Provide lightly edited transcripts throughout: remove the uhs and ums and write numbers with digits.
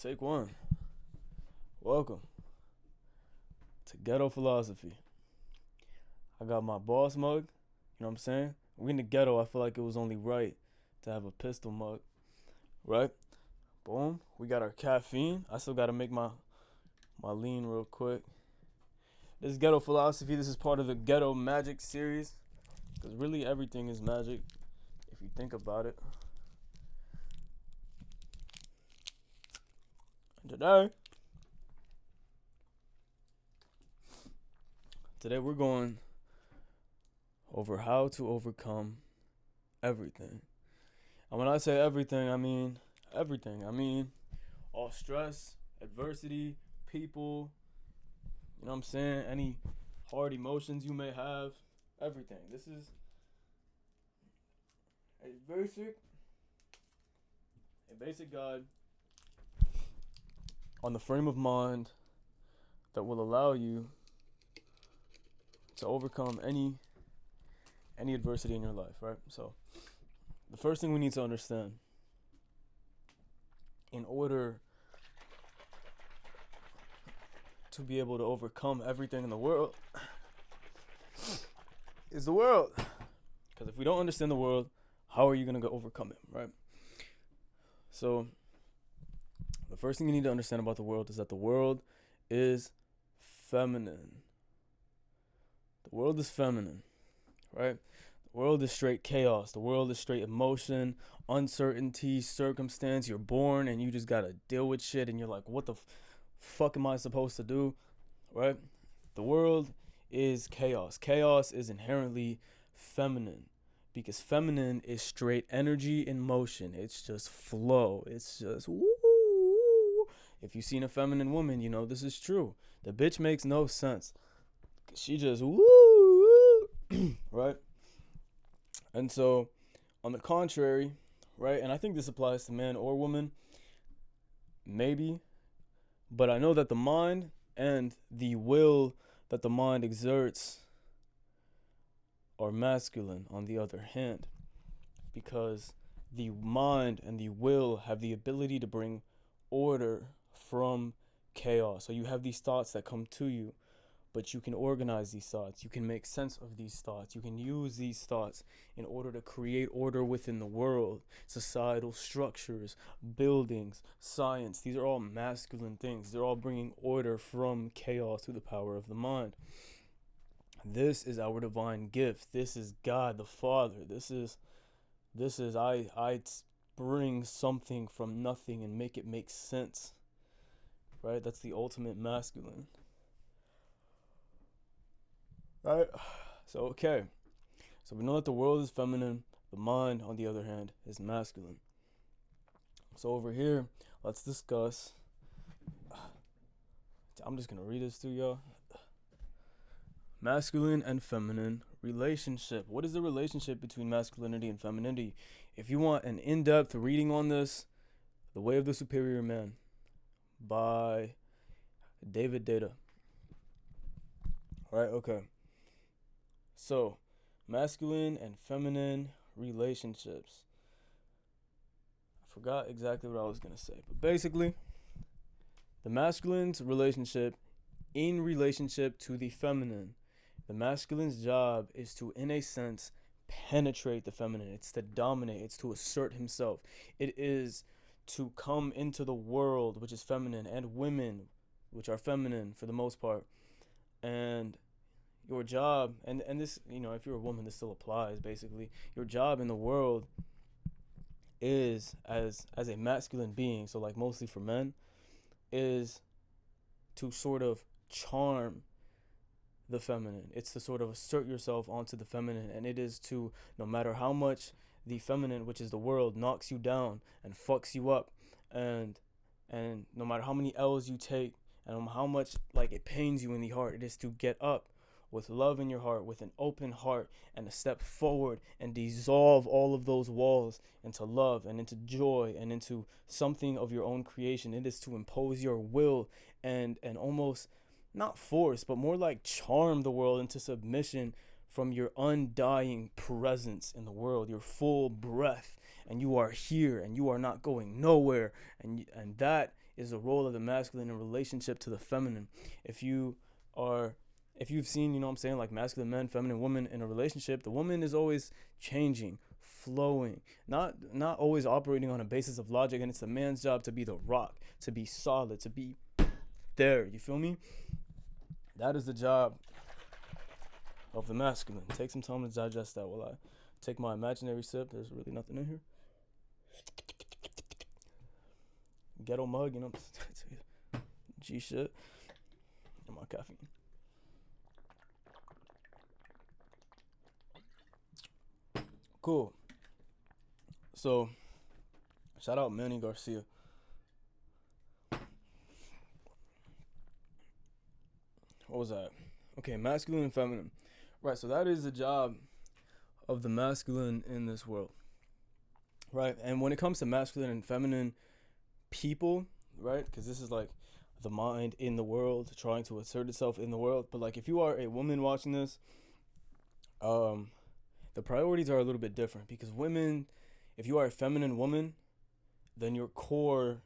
Take one. Welcome to Ghetto Philosophy. I got my boss mug, you know what I'm saying? We in the ghetto, I feel like it was only right to have a pistol mug, right? Boom. We got our caffeine. I still gotta make my lean real quick. This is Ghetto Philosophy. This is part of the Ghetto Magic series. Because really everything is magic if you think about it. And today we're going over how to overcome everything. And when I say everything, I mean everything. I mean all stress, adversity, people, you know what I'm saying? Any hard emotions you may have, everything. This is a basic guide on the frame of mind that will allow you to overcome any adversity in your life, right? So the first thing we need to understand in order to be able to overcome everything in the world is the world. Because if we don't understand the world, how are you going to overcome it, right? So the first thing you need to understand about the world is that the world is feminine. The world is feminine, right? The world is straight chaos. The world is straight emotion, uncertainty, circumstance. You're born and you just got to deal with shit and you're like, what the fuck am I supposed to do, right? The world is chaos. Chaos is inherently feminine because feminine is straight energy in motion. It's just flow. It's just woo. If you've seen a feminine woman, you know this is true. The bitch makes no sense. She just woo, right? And so, on the contrary, right, and I think this applies to man or woman, maybe, but I know that the mind and the will that the mind exerts are masculine on the other hand, because the mind and the will have the ability to bring order from chaos. So you have these thoughts that come to you, but you can organize these thoughts. You can make sense of these thoughts. You can use these thoughts in order to create order within the world, societal structures, buildings, science. These are all masculine things. They're all bringing order from chaos through the power of the mind. This is our divine gift. This is God the Father. This is I bring something from nothing and make it make sense. Right? That's the ultimate masculine. Right? So, okay. So we know that the world is feminine. The mind, on the other hand, is masculine. So over here, let's discuss. I'm just going to read this to y'all. Masculine and feminine relationship. What is the relationship between masculinity and femininity? If you want an in-depth reading on this, The Way of the Superior Man by David Data. Right? Okay. So, masculine and feminine relationships. I forgot exactly what I was going to say, but basically, the masculine's relationship in relationship to the feminine. The masculine's job is to, in a sense, penetrate the feminine. It's to dominate. It's to assert himself. It is to come into the world, which is feminine, and women, which are feminine for the most part. And your job, and this, you know, if you're a woman, this still applies, basically. Your job in the world is, as a masculine being, so like mostly for men, is to sort of charm the feminine. It's to sort of assert yourself onto the feminine, and it is to, no matter how much the feminine, which is the world, knocks you down and fucks you up, and no matter how many L's you take, and how much like it pains you in the heart, it is to get up with love in your heart, with an open heart, and to step forward and dissolve all of those walls into love and into joy and into something of your own creation. It is to impose your will and almost not force, but more like charm the world into submission from your undying presence in the world, your full breath, and you are here and you are not going nowhere. And that is the role of the masculine in relationship to the feminine. If you've seen, like masculine men, feminine women in a relationship, the woman is always changing, flowing, not always operating on a basis of logic, and it's the man's job to be the rock, to be solid, to be there. You feel me? That is the job of the masculine. Take some time to digest that while I take my imaginary sip. There's really nothing in here. Ghetto mug, G shit. And my caffeine. Cool. So, shout out Manny Garcia. What was that? Okay, masculine and feminine. Right, so that is the job of the masculine in this world. Right, and when it comes to masculine and feminine people, right, because this is like the mind in the world trying to assert itself in the world, but like if you are a woman watching this, the priorities are a little bit different, because women, if you are a feminine woman, then your core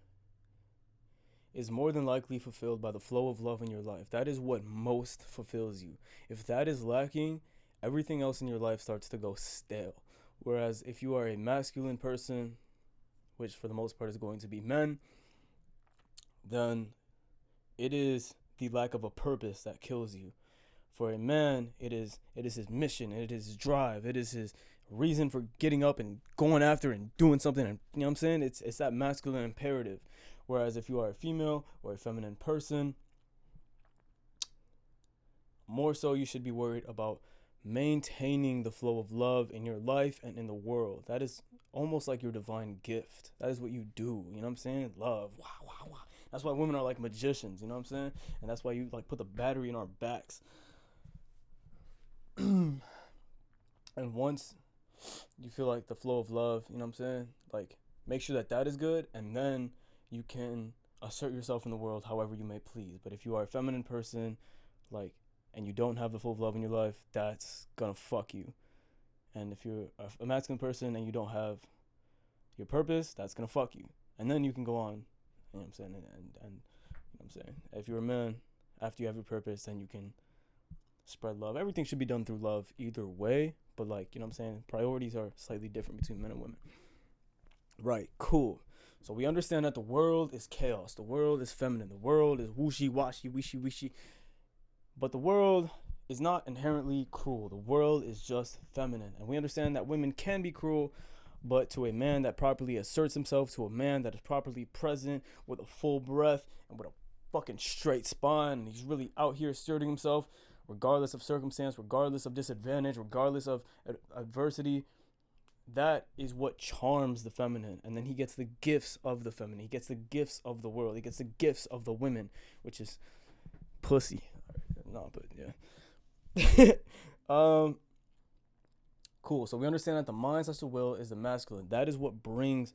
is more than likely fulfilled by the flow of love in your life. That is what most fulfills you. If that is lacking, everything else in your life starts to go stale. Whereas if you are a masculine person, which for the most part is going to be men, then it is the lack of a purpose that kills you. For a man, it is his mission, it is his drive, it is his reason for getting up and going after and doing something. And you know what I'm saying? It's that masculine imperative. Whereas if you are a female or a feminine person, more so you should be worried about maintaining the flow of love in your life and in the world. That is almost like your divine gift. That is what you do. You know what I'm saying? Love. Wow, wow, wow. That's why women are like magicians. You know what I'm saying? And that's why you like put the battery in our backs. And once you feel like the flow of love, you know what I'm saying? Like make sure that is good, and then you can assert yourself in the world however you may please. But if you are a feminine person, like, and you don't have the flow of love in your life, that's gonna fuck you. And if you're a masculine person and you don't have your purpose, that's gonna fuck you. And then you can go on, you know what I'm saying, and you know what I'm saying. If you're a man, after you have your purpose, then you can spread love. Everything should be done through love either way, but like, you know what I'm saying, priorities are slightly different between men and women. Right, cool. So we understand that the world is chaos. The world is feminine. The world is whooshy-washy, wishy-wishy. But the world is not inherently cruel. The world is just feminine. And we understand that women can be cruel, but to a man that properly asserts himself, to a man that is properly present with a full breath and with a fucking straight spine, and he's really out here asserting himself, regardless of circumstance, regardless of disadvantage, regardless of adversity, that is what charms the feminine. And then he gets the gifts of the feminine. He gets the gifts of the world. He gets the gifts of the women, which is pussy. No, but yeah. Cool. So we understand that the mind / the will is the masculine. That is what brings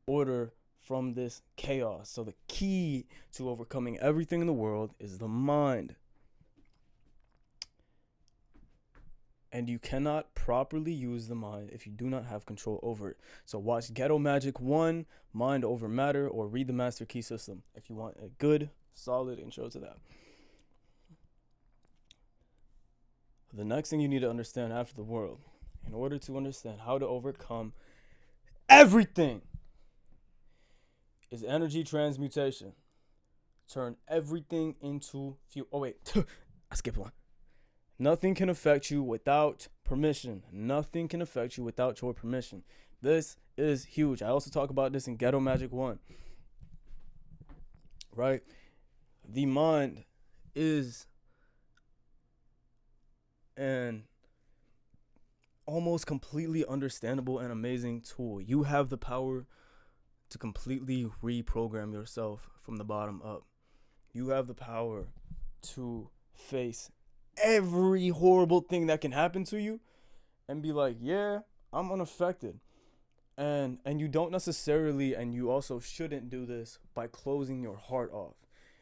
order from this chaos. So the key to overcoming everything in the world is the mind. And you cannot properly use the mind if you do not have control over it. So watch Ghetto Magic 1, Mind Over Matter, or read the Master Key System if you want a good, solid intro to that. The next thing you need to understand after the world, in order to understand how to overcome everything, is energy transmutation. Turn everything into fuel. Oh, wait. I skipped one. Nothing can affect you without permission. Nothing can affect you without your permission. This is huge. I also talk about this in Ghetto Magic 1. Right? The mind is an almost completely understandable and amazing tool. You have the power to completely reprogram yourself from the bottom up. You have the power to face every horrible thing that can happen to you and be like, yeah, I'm unaffected. And you don't necessarily, and you also shouldn't do this by closing your heart off.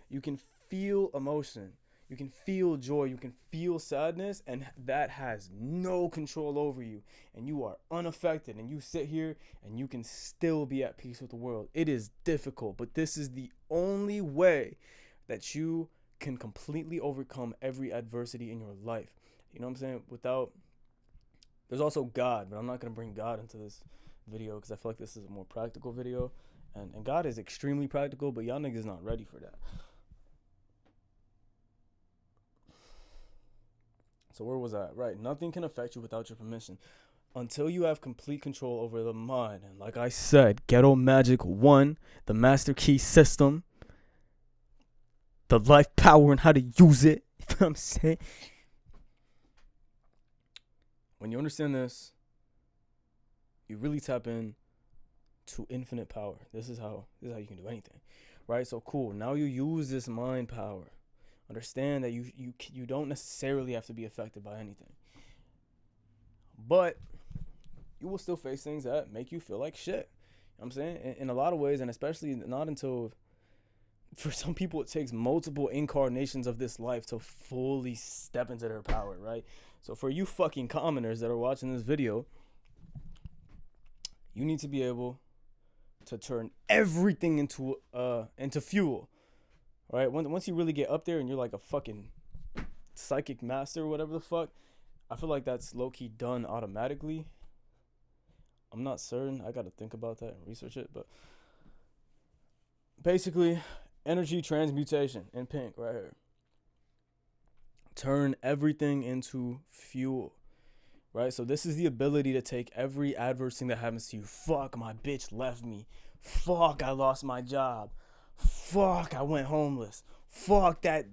You can feel emotion. You can feel joy, you can feel sadness, and that has no control over you. And you are unaffected, and you sit here and you can still be at peace with the world. It is difficult, but this is the only way that you can completely overcome every adversity in your life. You know what I'm saying? There's also God, but I'm not going to bring God into this video because I feel like this is a more practical video. And God is extremely practical, but y'all niggas not ready for that. So where was I at? Right. Nothing can affect you without your permission until you have complete control over the mind. And like I said, Ghetto Magic 1, the master key system, the life power and how to use it. You know what I'm saying? When you understand this, you really tap in to infinite power. This is how you can do anything. Right? So cool. Now you use this mind power. Understand that you don't necessarily have to be affected by anything. But you will still face things that make you feel like shit. You know what I'm saying? In a lot of ways, and especially not until, for some people, it takes multiple incarnations of this life to fully step into their power, right? So for you fucking commoners that are watching this video, you need to be able to turn everything into fuel. Right? Once you really get up there and you're like a fucking psychic master or whatever the fuck, I feel like that's low-key done automatically. I'm not certain. I got to think about that and research it. But basically, energy transmutation in pink right here. Turn everything into fuel. Right? So this is the ability to take every adverse thing that happens to you. Fuck, my bitch left me. Fuck, I lost my job. Fuck, I went homeless. Fuck, that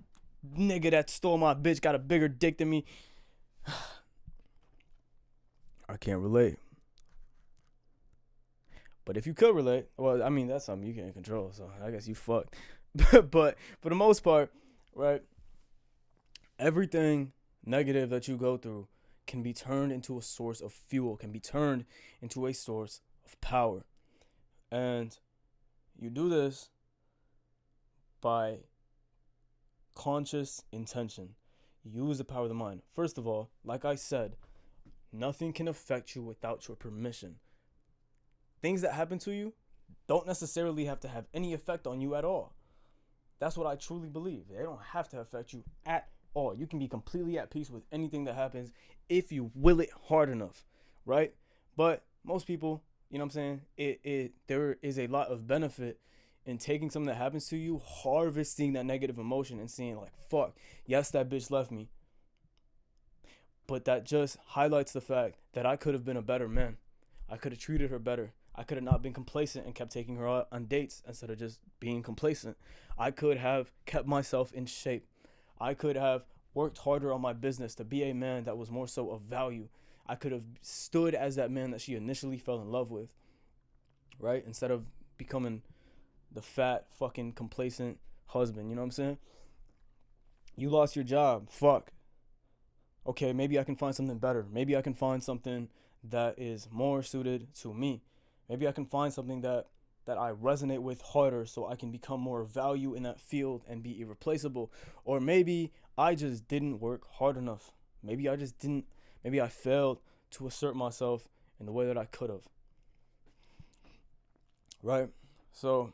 nigga that stole my bitch got a bigger dick than me. I can't relate. But if you could relate, well, I mean, that's something you can't control, so I guess you fucked. But for the most part, right, everything negative that you go through can be turned into a source of fuel, can be turned into a source of power. And you do this by conscious intention. Use the power of the mind. First of all, like I said, nothing can affect you without your permission. Things that happen to you don't necessarily have to have any effect on you at all. That's what I truly believe. They don't have to affect you at all. You can be completely at peace with anything that happens if you will it hard enough, right? But most people, you know what I'm saying, there is a lot of benefit in taking something that happens to you, harvesting that negative emotion and seeing like, fuck, yes, that bitch left me. But that just highlights the fact that I could have been a better man. I could have treated her better. I could have not been complacent and kept taking her out on dates instead of just being complacent. I could have kept myself in shape. I could have worked harder on my business to be a man that was more so of value. I could have stood as that man that she initially fell in love with, right? Instead of becoming the fat, fucking complacent husband, you know what I'm saying? You lost your job. Fuck. Okay, maybe I can find something better. Maybe I can find something that is more suited to me. Maybe I can find something that I resonate with harder so I can become more value in that field and be irreplaceable. Or maybe I just didn't work hard enough. Maybe I failed to assert myself in the way that I could have. Right? So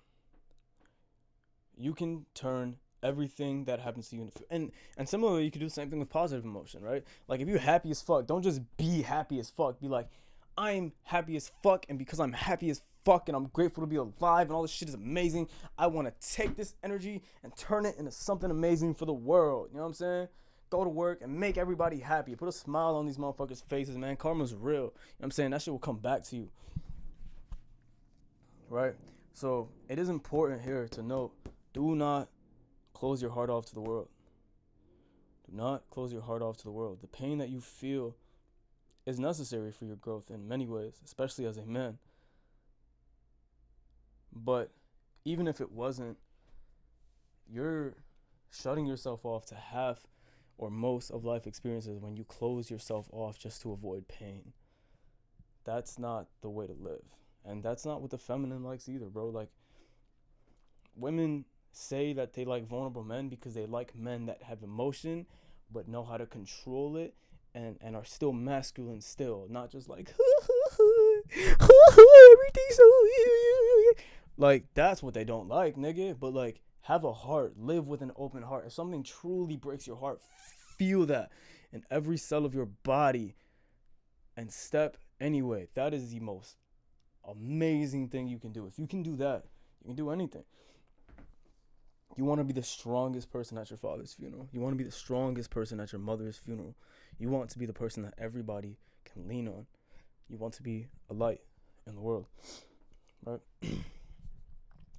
you can turn everything that happens to you into, and similarly, you can do the same thing with positive emotion, right? Like if you're happy as fuck, don't just be happy as fuck. Be like, I'm happy as fuck, and because I'm happy as fuck and I'm grateful to be alive and all this shit is amazing, I want to take this energy and turn it into something amazing for the world. You know what I'm saying? Go to work and make everybody happy. Put a smile on these motherfuckers' faces, man. Karma's real. You know what I'm saying? That shit will come back to you. Right? So it is important here to note, do not close your heart off to the world. Do not close your heart off to the world. The pain that you feel is necessary for your growth in many ways, especially as a man. But even if it wasn't, you're shutting yourself off to half or most of life experiences when you close yourself off just to avoid pain. That's not the way to live. And that's not what the feminine likes either, bro. Like, women say that they like vulnerable men because they like men that have emotion but know how to control it and are still masculine still, not just like everything's so like that's what they don't like, nigga. But like have a heart, live with an open heart. If something truly breaks your heart, feel that in every cell of your body and step anyway. That is the most amazing thing you can do. If you can do that, you can do anything. You want to be the strongest person at your father's funeral. You want to be the strongest person at your mother's funeral. You want to be the person that everybody can lean on. You want to be a light in the world, right?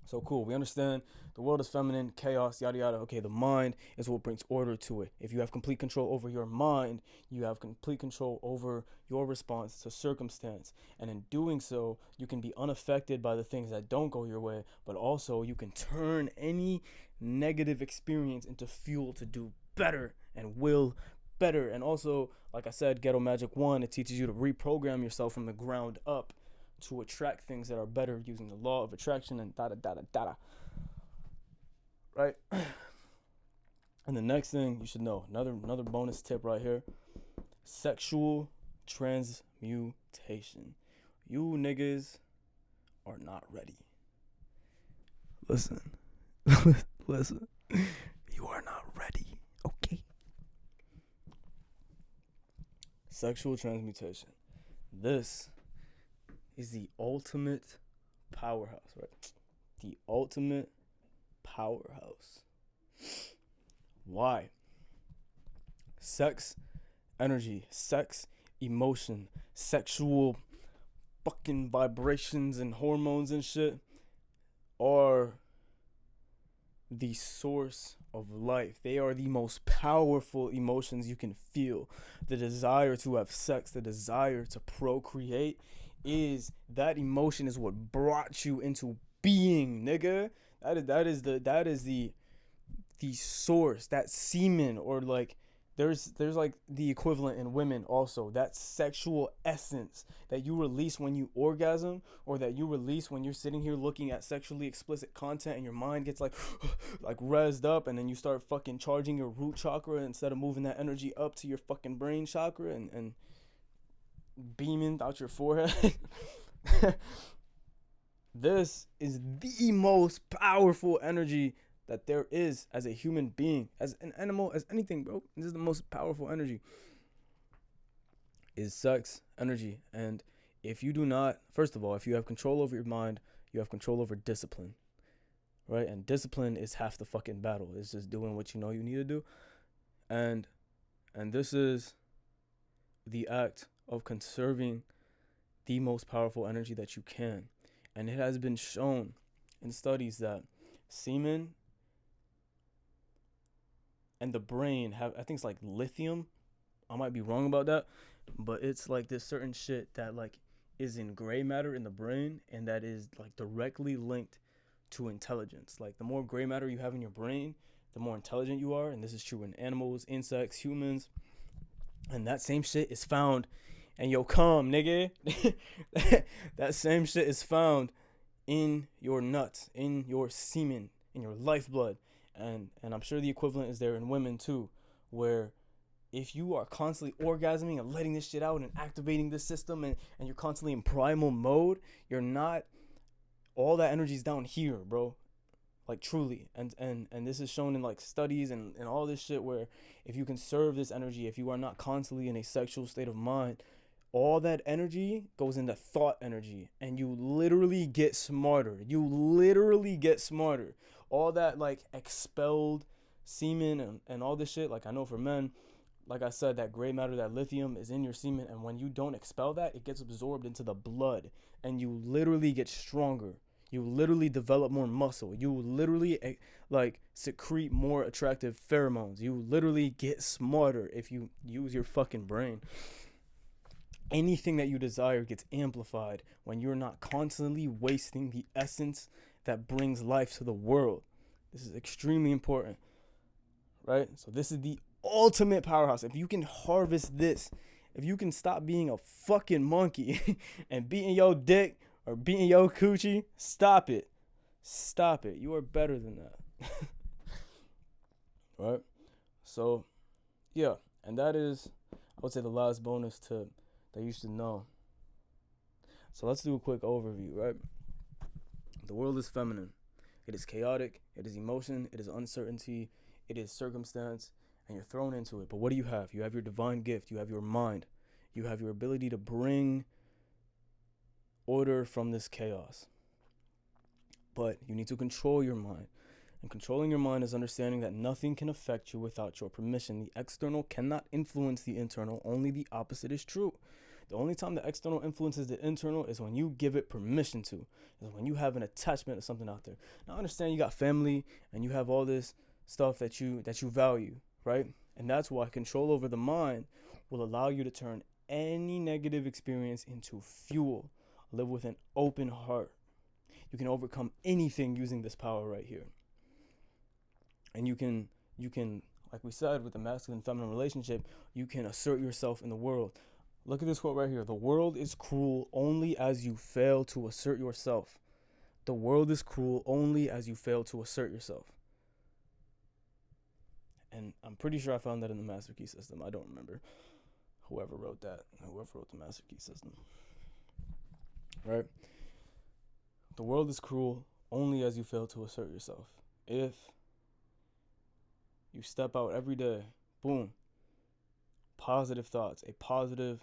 So cool. We understand the world is feminine, chaos, yada yada. Okay, the mind is what brings order to it. If you have complete control over your mind, you have complete control over your response to circumstance. And in doing so, you can be unaffected by the things that don't go your way, but also you can turn any negative experience into fuel to do better and will better. And also, like I said, Ghetto Magic 1, it teaches you to reprogram yourself from the ground up to attract things that are better using the law of attraction and right? And the next thing you should know, another bonus tip right here, sexual transmutation. You niggas are not ready. Listen. Listen. You are not ready, okay? Sexual transmutation. This is the ultimate powerhouse, right? The ultimate powerhouse. Why? Sex, energy, sex, emotion, sexual fucking vibrations and hormones and shit are the source of life. They are the most powerful emotions you can feel. The desire to have sex, the desire to procreate, is that emotion is what brought you into being, nigga. That is the source, that semen, or like there's like the equivalent in women also, that sexual essence that you release when you orgasm, or that you release when you're sitting here looking at sexually explicit content and your mind gets like rezzed up, and then you start fucking charging your root chakra instead of moving that energy up to your fucking brain chakra and beaming out your forehead. This is the most powerful energy that there is as a human being, as an animal, as anything, bro. This is the most powerful energy. Is sex energy. And if you do not, first of all, if you have control over your mind, you have control over discipline, right? And discipline is half the fucking battle. It's just doing what you know you need to do. And this is the act of conserving the most powerful energy that you can. And it has been shown in studies that semen and the brain have, I think it's like lithium. I might be wrong about that, but it's like this certain shit that like is in gray matter in the brain, and that is like directly linked to intelligence. Like the more gray matter you have in your brain, the more intelligent you are. And this is true in animals, insects, humans. And that same shit is found in your cum, nigga. That same shit is found in your nuts, in your semen, in your lifeblood. And I'm sure the equivalent is there in women too, where if you are constantly orgasming and letting this shit out and activating this system, and you're constantly in primal mode, you're not, all that energy's down here, bro. Like truly. And this is shown in like studies and all this shit, where if you conserve this energy, if you are not constantly in a sexual state of mind, all that energy goes into thought energy, and you literally get smarter. You literally get smarter. All that like expelled semen and all this shit, like I know for men, like I said, that gray matter, that lithium is in your semen, and when you don't expel that, it gets absorbed into the blood, and you literally get stronger. You literally develop more muscle. You literally like secrete more attractive pheromones. You literally get smarter if you use your fucking brain. Anything that you desire gets amplified when you're not constantly wasting the essence that brings life to the world. This is extremely important, right? So this is the ultimate powerhouse. If you can harvest this, if you can stop being a fucking monkey and beating your dick or beating your coochie, stop it. Stop it. You are better than that. Right? So, yeah. And that is, I would say, the last bonus to that you should know. So let's do a quick overview, right? The world is feminine. It is chaotic. It is emotion. It is uncertainty. It is circumstance. And you're thrown into it. But what do you have? You have your divine gift. You have your mind. You have your ability to bring order from this chaos. But you need to control your mind. And controlling your mind is understanding that nothing can affect you without your permission. The external cannot influence the internal. Only the opposite is true. The only time the external influences the internal is when you give it permission to. Is when you have an attachment to something out there. Now, I understand you got family and you have all this stuff that you value, right? And that's why control over the mind will allow you to turn any negative experience into fuel. Live with an open heart. You can overcome anything using this power right here. And you can, like we said, with the masculine feminine relationship, you can assert yourself in the world. Look at this quote right here. The world is cruel only as you fail to assert yourself. The world is cruel only as you fail to assert yourself. And I'm pretty sure I found that in the Master Key System. I don't remember whoever wrote that. Whoever wrote the Master Key System. Right? The world is cruel only as you fail to assert yourself. If you step out every day, boom, positive thoughts, a positive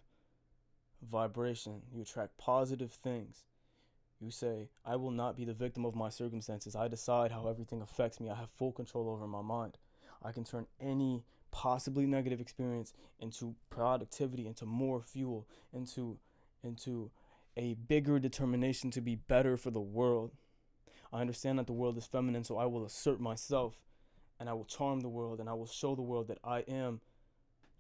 vibration, you attract positive things. You say, I will not be the victim of my circumstances. I decide how everything affects me. I have full control over my mind. I can turn any possibly negative experience into productivity, into more fuel, into a bigger determination to be better for the world. I understand that the world is feminine, so I will assert myself and I will charm the world and I will show the world that I am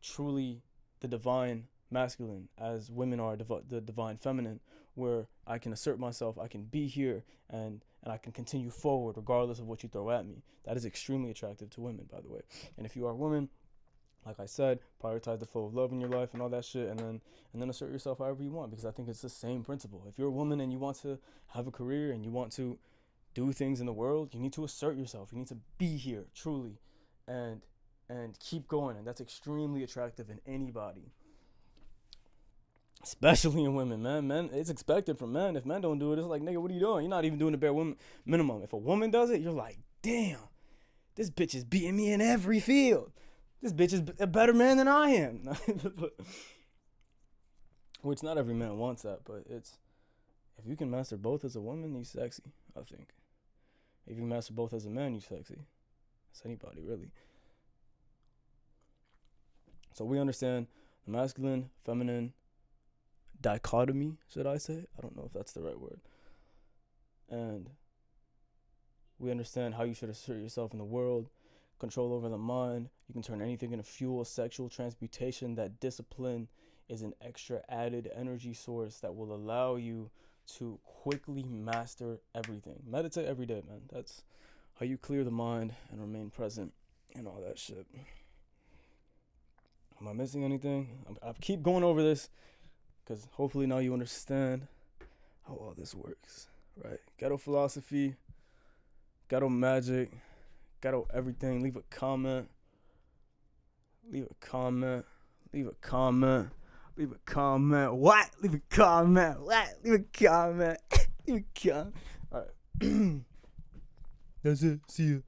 truly the divine masculine as women are the divine feminine, where I can assert myself, I can be here and I can continue forward regardless of what you throw at me. That is extremely attractive to women, by the way. And if you are a woman, like I said, prioritize the flow of love in your life and all that shit, and then assert yourself however you want, because I think it's the same principle. If you're a woman and you want to have a career and you want to do things in the world, you need to assert yourself. You need to be here truly and keep going, and that's extremely attractive in anybody, especially in women, man. Men, it's expected from men. If men don't do it, it's like, nigga, what are you doing? You're not even doing the bare minimum. If a woman does it, you're like, damn, this bitch is beating me in every field. This bitch is a better man than I am. Which not every man wants that, but it's, if you can master both as a woman, you sexy, I think. If you can master both as a man, you sexy. It's anybody, really. So we understand the masculine, feminine dichotomy, should I say? I don't know if that's the right word. And we understand how you should assert yourself in the world, control over the mind. You can turn anything into fuel, sexual transmutation. That discipline is an extra added energy source that will allow you to quickly master everything. Meditate every day, man. That's how you clear the mind and remain present and all that shit. Am I missing anything? I keep going over this because hopefully now you understand how all this works, right? Ghetto philosophy, ghetto magic, ghetto everything. Leave a comment. Leave a comment. Leave a comment. Leave a comment. What? Leave a comment. What? Leave a comment. Leave a comment. All right. That's it. See you.